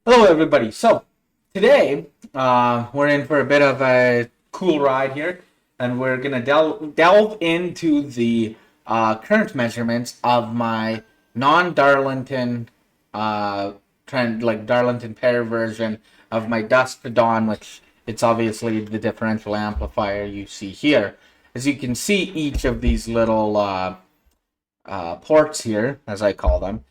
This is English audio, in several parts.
Hello, everybody. So today we're in for a bit of a cool ride here, and we're gonna delve into the current measurements of my non-Darlington Darlington pair version of my Dusk to Dawn, which it's obviously the differential amplifier you see here. As you can see, each of these little ports here, as I call them,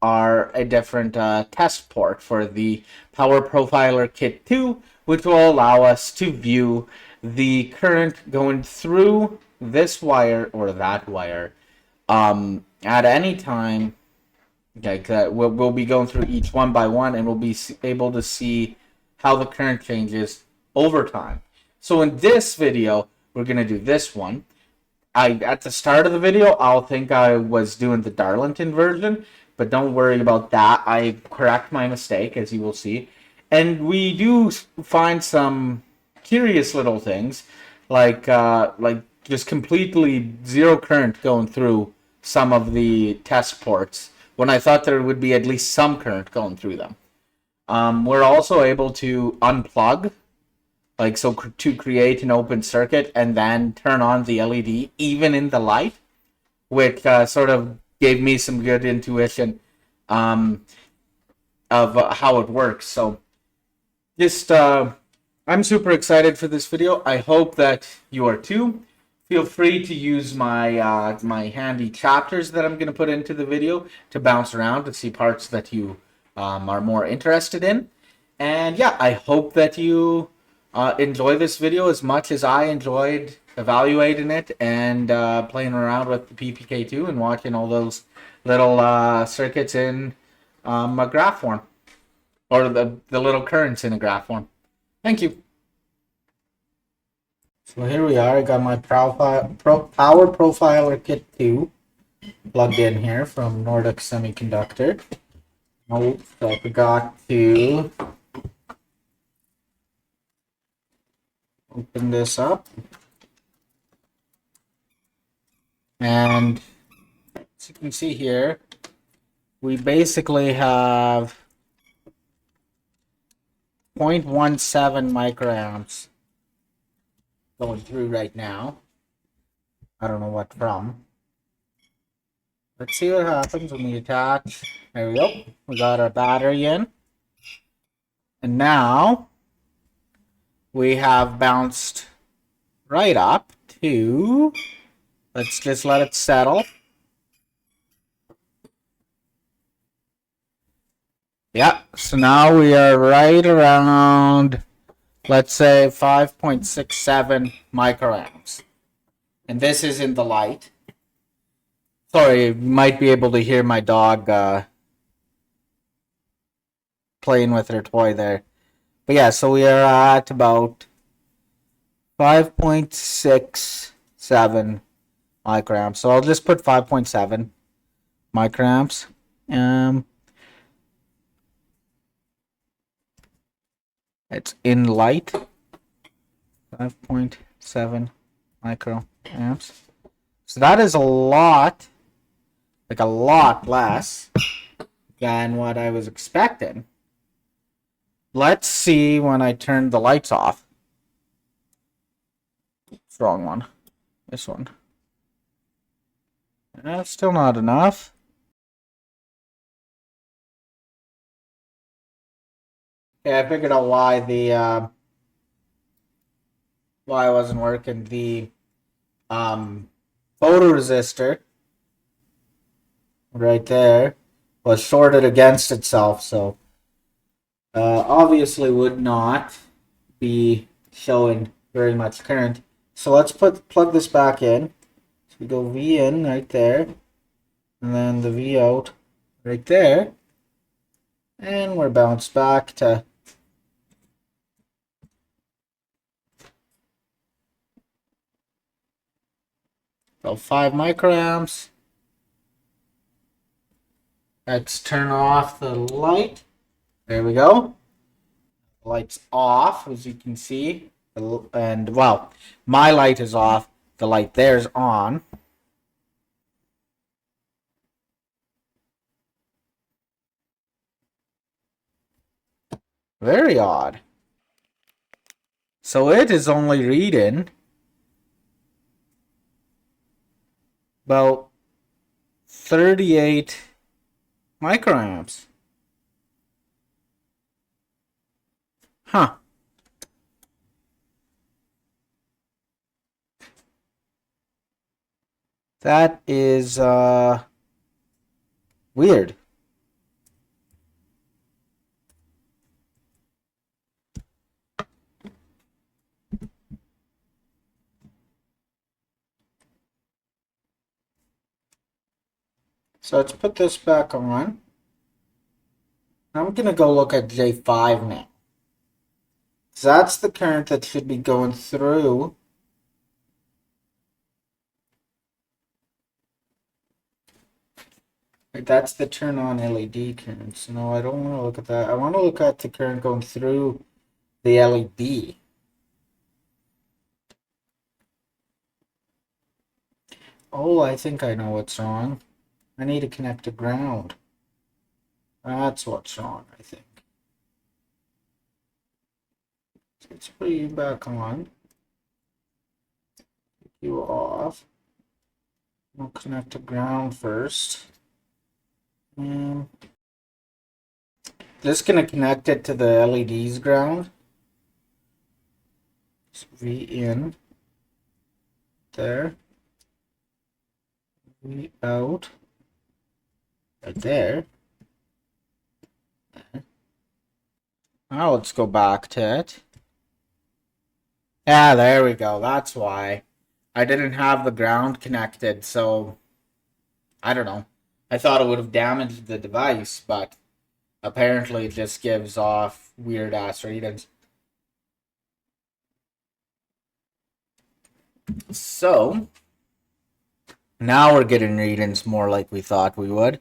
are a different test port for the Power Profiler Kit 2, which will allow us to view the current going through this wire or that wire at any time. Okay, we'll be going through each one by one, and we'll be able to see how the current changes over time. So in this video, we're going to do this one. At the start of the video, I'll think I was doing the Darlington version, but don't worry about that. I correct my mistake, as you will see. And we do find some curious little things, like just completely zero current going through some of the test ports, when I thought there would be at least some current going through them. We're also able to unplug, to create an open circuit and then turn on the LED even in the light, which sort of gave me some good intuition of how it works. So just I'm super excited for this video. I hope that you are too. Feel free to use my my handy chapters that I'm going to put into the video to bounce around to see parts that you are more interested in. And yeah, I hope that you enjoy this video as much as I enjoyed evaluating it and playing around with the PPK2 and watching all those little circuits in a graph form, or the little currents in a graph form. Thank you. So here we are. I got my Power Profiler Kit 2 plugged in here from Nordic Semiconductor. Oh, so I forgot to open this up. And as you can see here, we basically have 0.17 microamps going through right now. I don't know what from. Let's see what happens when we attach. There we go. We got our battery in. And now we have bounced right up to, let's just let it settle. Yeah, so now we are right around, let's say, 5.67 microamps. And this is in the light. Sorry, you might be able to hear my dog playing with her toy there. But yeah, so we are at about 5.67 microamps. So I'll just put 5.7 microamps. It's in light. 5.7 microamps. So that is a lot less than what I was expecting. Let's see when I turn the lights off. It's the wrong one. This one. Still not enough. Okay, I figured out why why it wasn't working. The photoresistor right there was shorted against itself, so obviously would not be showing very much current. So let's plug this back in. So we go V in right there, and then the V out right there, and we're bounced back to about 5 microamps. Let's turn off the light. There we go. The light's off, as you can see. And, well, my light is off. The light there's on. Very odd. So it is only reading about 38 microamps. Huh. That is weird. So let's put this back on. I'm going to go look at J5 now. So that's the current that should be going through. Right, that's the turn on LED current. So no, I don't want to look at that. I want to look at the current going through the LED. Oh, I think I know what's wrong. I need to connect to ground. That's what's wrong, I think. So let's put you back on. Take you off. We'll connect to ground first. Just gonna connect it to the LED's ground. So V in there. V out. Right there. Now let's go back to it. Yeah, there we go. That's why. I didn't have the ground connected, so I don't know. I thought it would have damaged the device, but apparently it just gives off weird ass readings. So now we're getting readings more like we thought we would.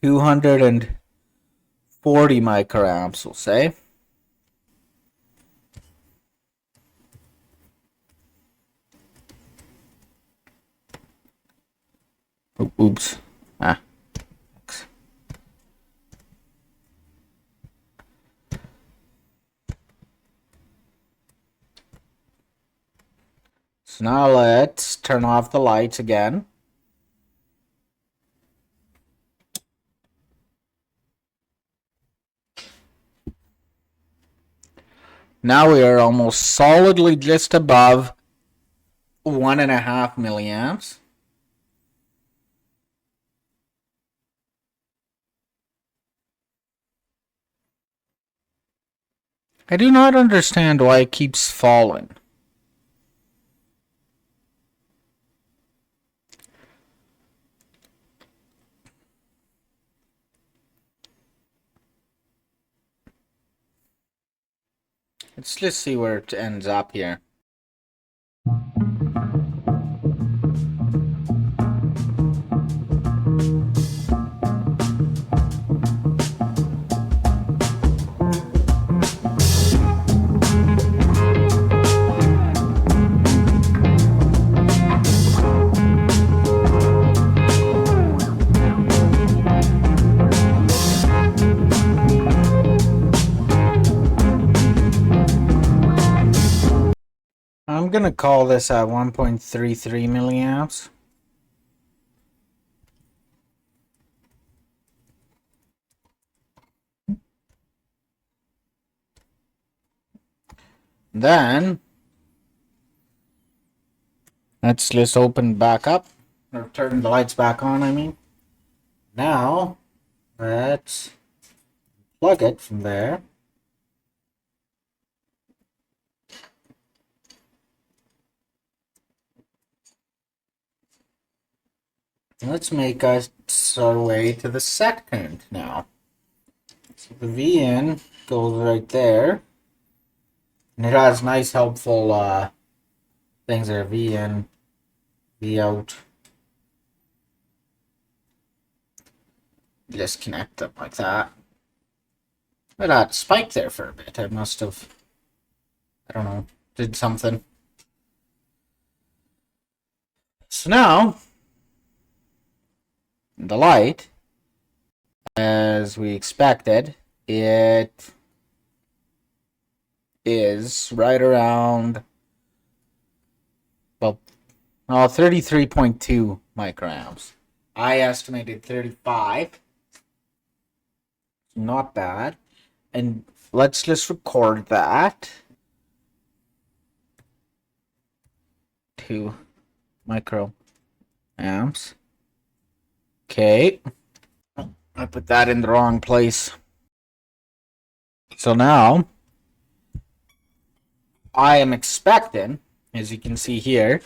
240 microamps, we'll say. Oops. So now let's turn off the lights again. Now we are almost solidly just above 1.5 milliamps. I do not understand why it keeps falling. Let's just see where it ends up here. I'm going to call this at 1.33 milliamps. Then, let's just open back up, or turn the lights back on, I mean. Now, let's plug it from there. Let's make us our way to the set current now. So the V in goes right there. And it has nice helpful things there. V in, V out. Just connect them like that. It had spike there for a bit. I must have, I don't know, did something. So now, the light, as we expected, it is right around, well, 33.2 microamps. I estimated 35. Not bad. And let's just record that. 2 microamps. Okay. I put that in the wrong place. So now, I am expecting, as you can see here,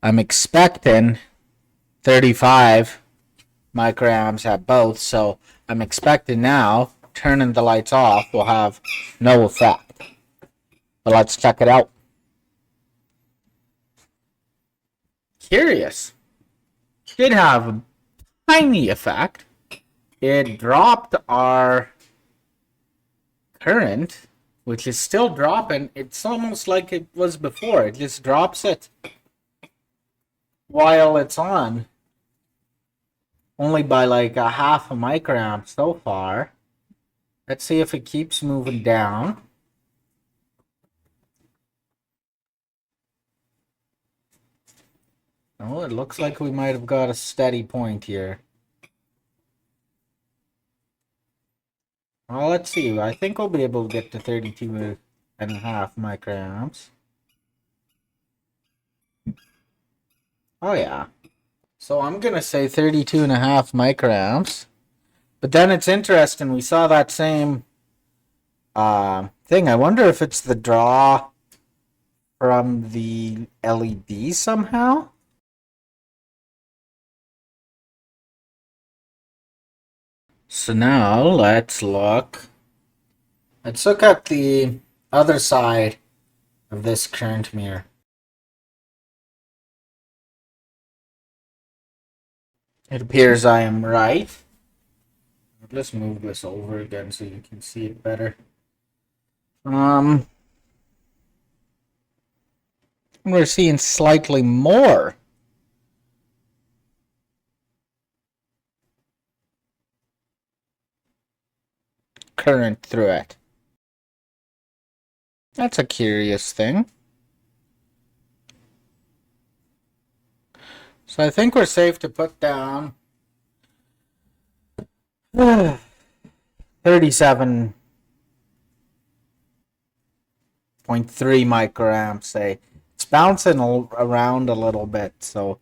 I'm expecting 35 microamps at both. So I'm expecting now, turning the lights off will have no effect. But let's check it out. Curious. Did have a tiny effect. It dropped our current, which is still dropping. It's almost like it was before. It just drops it while it's on. Only by like a half a microamp so far. Let's see if it keeps moving down. Oh, it looks like we might have got a steady point here. Well, let's see. I think we'll be able to get to 32.5 microamps. Oh, yeah. So I'm going to say 32.5 microamps. But then it's interesting. We saw that same thing. I wonder if it's the draw from the LED somehow. So now let's look. Let's look at the other side of this current mirror. It appears I am right. Let's move this over again so you can see it better. We're seeing slightly more current through it. That's a curious thing. So I think we're safe to put down 37.3 microamps, say. It's bouncing around a little bit, so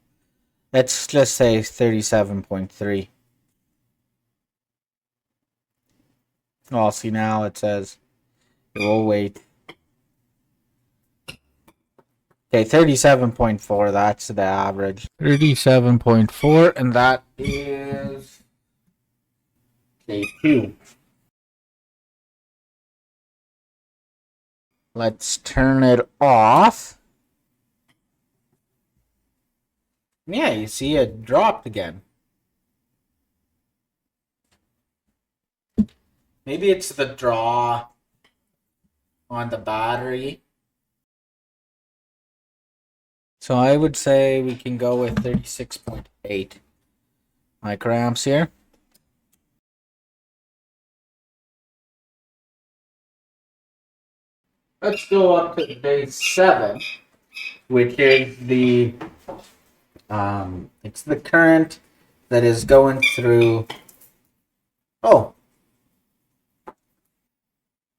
let's just say 37.3. Oh, see, now it says it will wait. Okay, 37.4, that's the average. 37.4, and that is day 2. Let's turn it off. Yeah, you see it dropped again. Maybe it's the draw on the battery. So I would say we can go with 36.8 microamps here. Let's go up to day 7, which is the it's the current that is going through. Oh,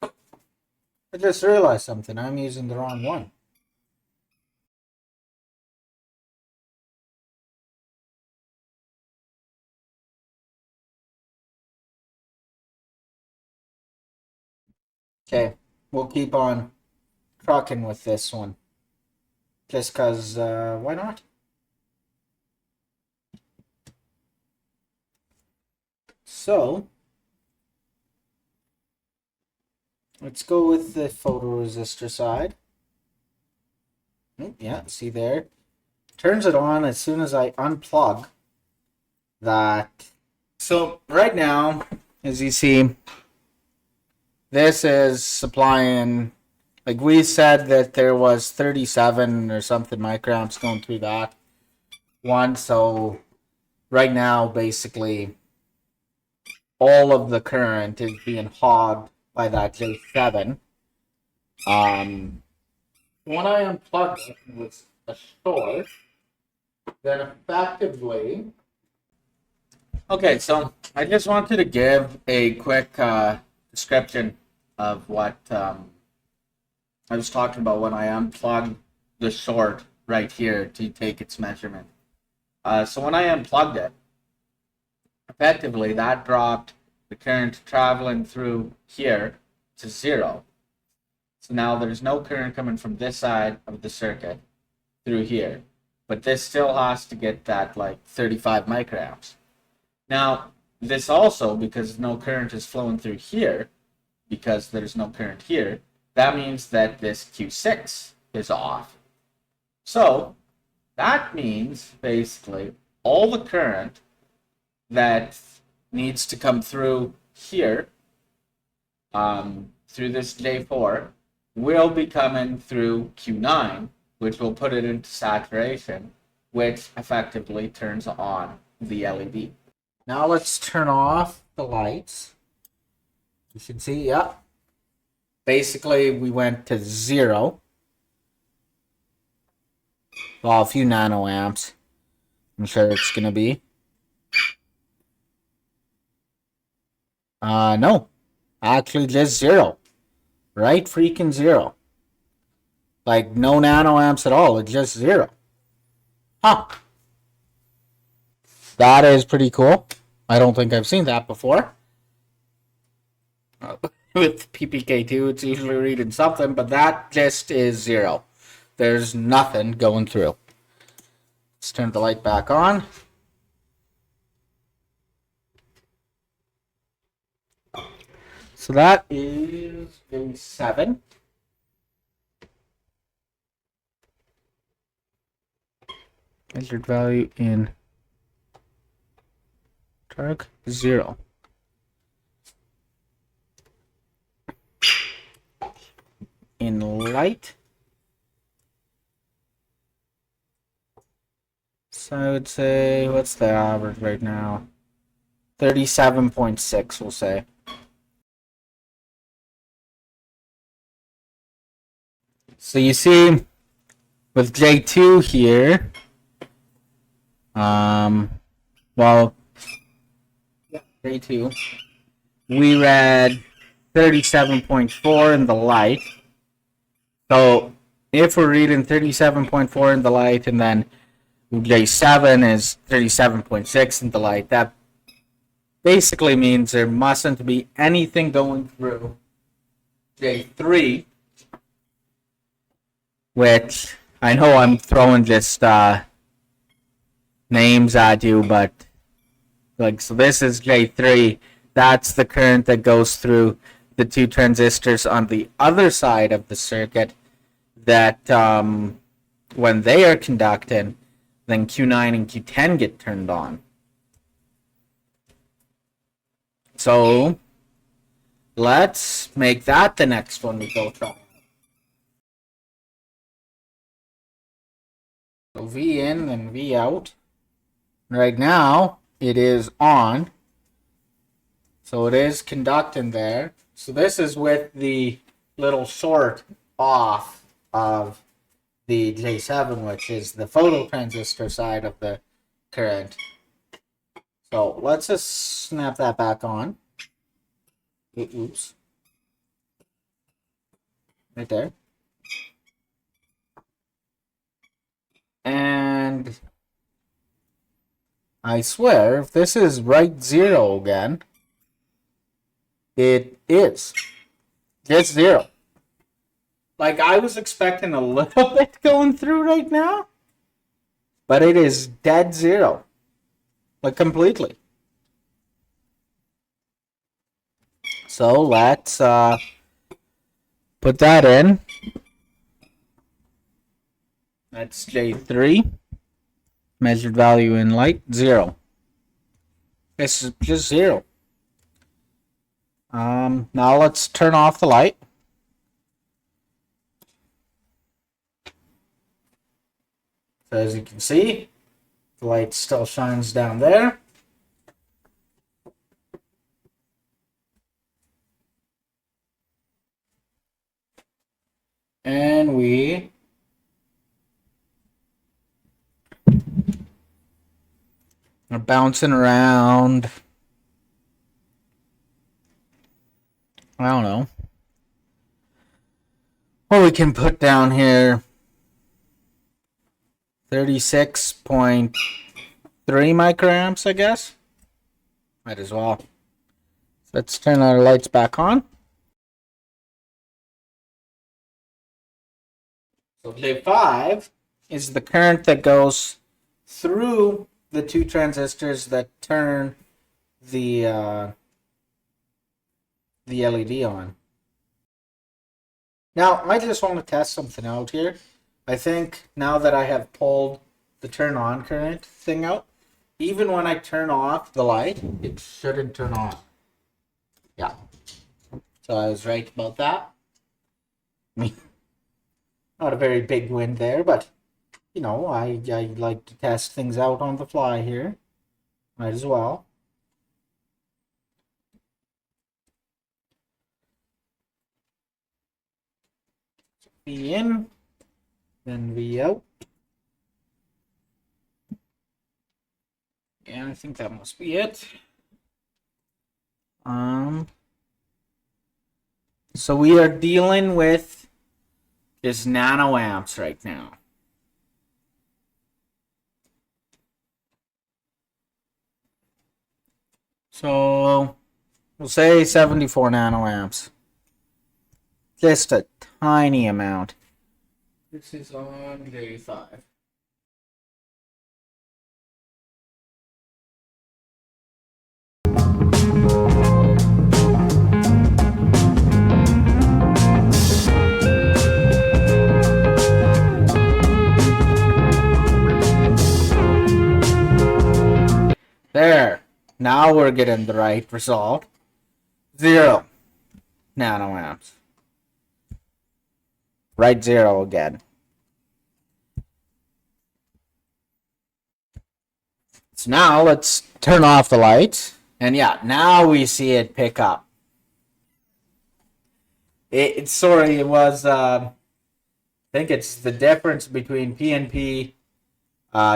I just realized something. I'm using the wrong one. Okay, we'll keep on trucking with this one. Just because, why not? So, let's go with the photoresistor side. Yeah, see there? Turns it on as soon as I unplug that. So, right now, as you see, this is supplying, like we said that there was 37 or something microamps going through that one. So, right now, basically, all of the current is being hogged by that J7. When I unplugged it with a short, then effectively. Okay, so I just wanted to give a quick description of what I was talking about when I unplugged the short right here to take its measurement. So when I unplugged it, effectively that dropped the current traveling through here to 0. So now there's no current coming from this side of the circuit through here. But this still has to get that like 35 microamps. Now, this also, because no current is flowing through here, because there's no current here, that means that this Q6 is off. So, that means, basically, all the current that needs to come through here, through this J4, will be coming through Q9, which will put it into saturation, which effectively turns on the LED. Now let's turn off the lights. You should see, yep. Basically, we went to 0. Well, a few nanoamps. I'm sure it's going to be. No. Actually, just 0. Right freaking 0. Like, no nanoamps at all. It's just 0. Huh. That is pretty cool. I don't think I've seen that before. With PPK2, it's usually reading something, but that just is 0. There's nothing going through. Let's turn the light back on. So that is a 7. Measured value in dark, 0. In light, so I would say, what's the average right now? 37.6, we'll say. So you see, with J2 here, well, J2, we read 37.4 in the light. So if we're reading 37.4 in the light and then J7 is 37.6 in the light, that basically means there mustn't be anything going through J3, which I know I'm throwing just names at you, but like, so this is J3. That's the current that goes through the two transistors on the other side of the circuit that when they are conducting, then Q9 and Q10 get turned on. So let's make that the next one we go try. So V in and V out. Right now it is on. So it is conducting there. So this is with the little short off of the J7, which is the phototransistor side of the current. So let's just snap that back on. Oops. Right there. And I swear, if this is right 0 again, it is. Just 0. Like, I was expecting a little bit going through right now, but it is dead 0. Like, completely. So let's put that in. That's J3. Measured value in light, 0. This is just 0. Now let's turn off the light. So as you can see, the light still shines down there. and we are bouncing around. I don't know. Well, we can put down here 36.3 microamps, I guess. Might as well. Let's turn our lights back on. So J 5 is the current that goes through the two transistors that turn the LED on. Now, I just want to test something out here. I think now that I have pulled the turn on current thing out, even when I turn off the light, it shouldn't turn on. Yeah. So I was right about that. I mean, not a very big win there, but you know, I like to test things out on the fly here. Might as well. V in, then V out. And I think that must be it. So we are dealing with this nanoamps right now. So we'll say 74 nanoamps. Just a tiny amount. This is on day 5. There. Now we're getting the right result. 0 nanoamps. Right 0 again. So now let's turn off the lights. And yeah, now we see it pick up. It was, I think it's the difference between PNP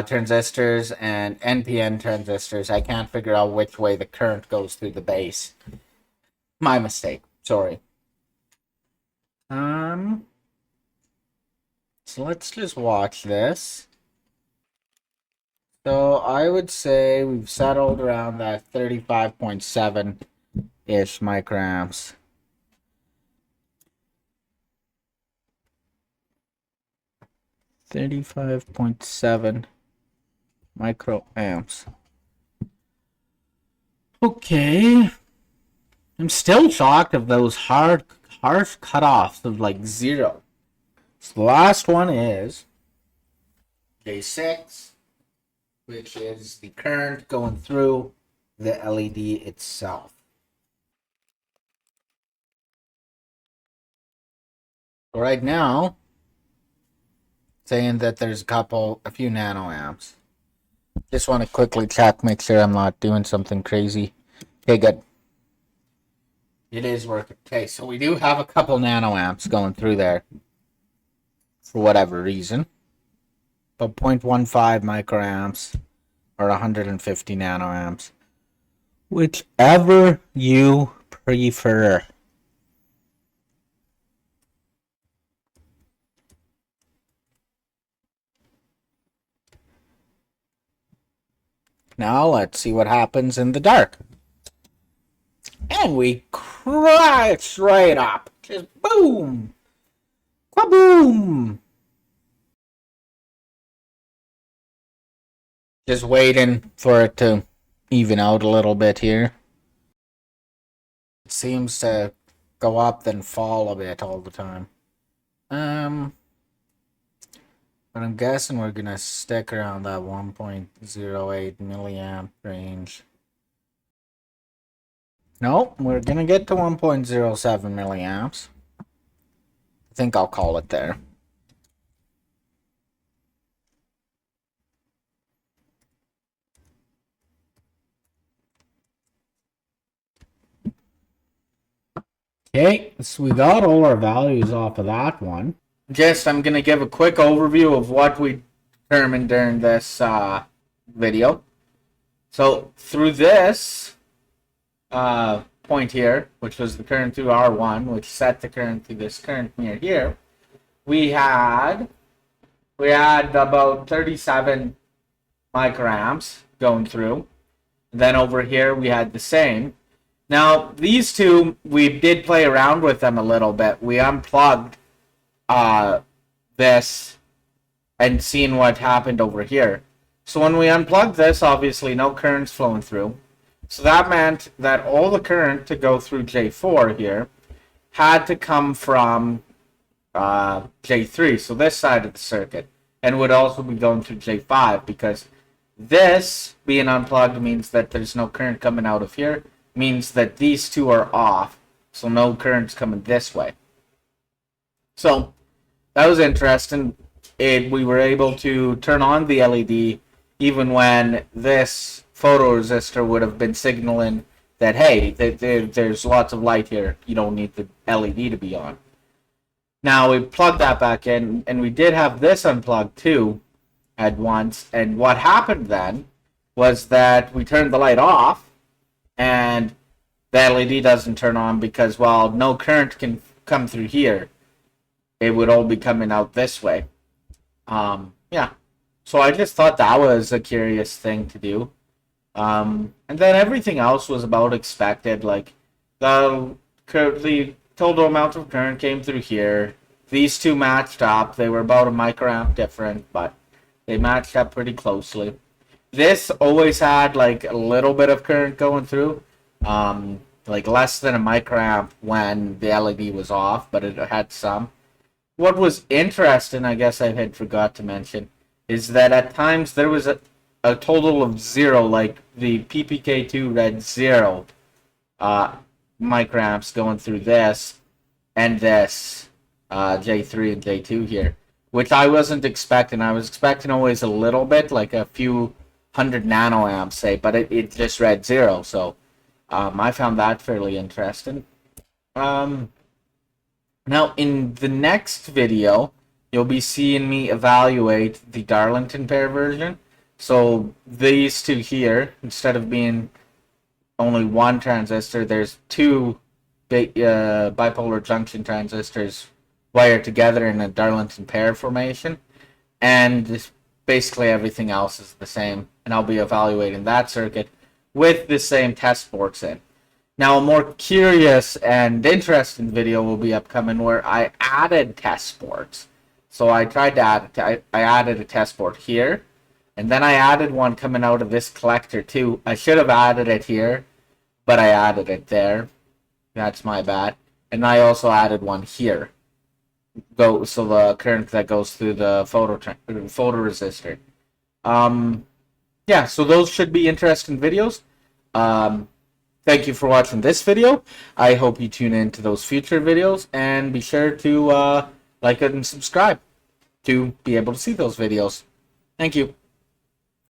transistors and NPN transistors. I can't figure out which way the current goes through the base. My mistake. Sorry. So let's just watch this. So I would say we've settled around that 35.7-ish microamps. 35.7 microamps. Okay. I'm still shocked of those harsh cutoffs of like 0. So the last one is J6, which is the current going through the LED itself. So right now, saying that there's a few nanoamps. Just want to quickly check, make sure I'm not doing something crazy. Okay, good. It is working. Okay, so we do have a couple nanoamps going through there for whatever reason. But 0.15 microamps or 150 nanoamps. Whichever you prefer. Now let's see what happens in the dark. And we crash right up. Just boom. Kaboom. Just waiting for it to even out a little bit here. It seems to go up then fall a bit all the time. But I'm guessing we're gonna stick around that 1.08 milliamp range. Nope, we're gonna get to 1.07 milliamps. I think I'll call it there. Okay, so we got all our values off of that one. I'm going to give a quick overview of what we determined during this video. So through this point here, which was the current through R1, which set the current through this current mirror here, we had about 37 microamps going through. And then over here we had the same. Now these two, we did play around with them a little bit. We unplugged this and seen what happened over here. So when we unplugged this, obviously no current's flowing through. So that meant that all the current to go through J4 here had to come from J3, so this side of the circuit, and would also be going through J5, because this being unplugged means that there's no current coming out of here, means that these two are off, so no current's coming this way. So that was interesting. We were able to turn on the LED even when this photoresistor would have been signaling that, hey, there's lots of light here, you don't need the LED to be on. Now we plugged that back in, and we did have this unplugged too at once, and what happened then was that we turned the light off, and the LED doesn't turn on because, while no current can come through here, it would all be coming out this way. Yeah. So I just thought that was a curious thing to do. And then everything else was about expected. Like, the total amount of current came through here. These two matched up. They were about a microamp different, but they matched up pretty closely. This always had like a little bit of current going through. Like less than a microamp when the LED was off, but it had some. What was interesting, I guess I had forgot to mention, is that at times there was a total of 0, like the PPK2 read 0 microamps going through this and this J3 and J2 here, which I wasn't expecting. I was expecting always a little bit, like a few hundred nanoamps, say, but it just read 0, so I found that fairly interesting. Now, in the next video, you'll be seeing me evaluate the Darlington pair version. So these two here, instead of being only one transistor, there's two bipolar junction transistors wired together in a Darlington pair formation. And basically everything else is the same. And I'll be evaluating that circuit with the same test boards in. Now, a more curious and interesting video will be upcoming where I added test boards. So I tried to add I added a test board here, and then I added one coming out of this collector too. I should have added it here, but I added it there. That's my bad. And I also added one here. So the current that goes through the photoresistor. Yeah, so those should be interesting videos. Thank you for watching this video. I hope you tune in to those future videos, and be sure to like and subscribe to be able to see those videos. Thank you.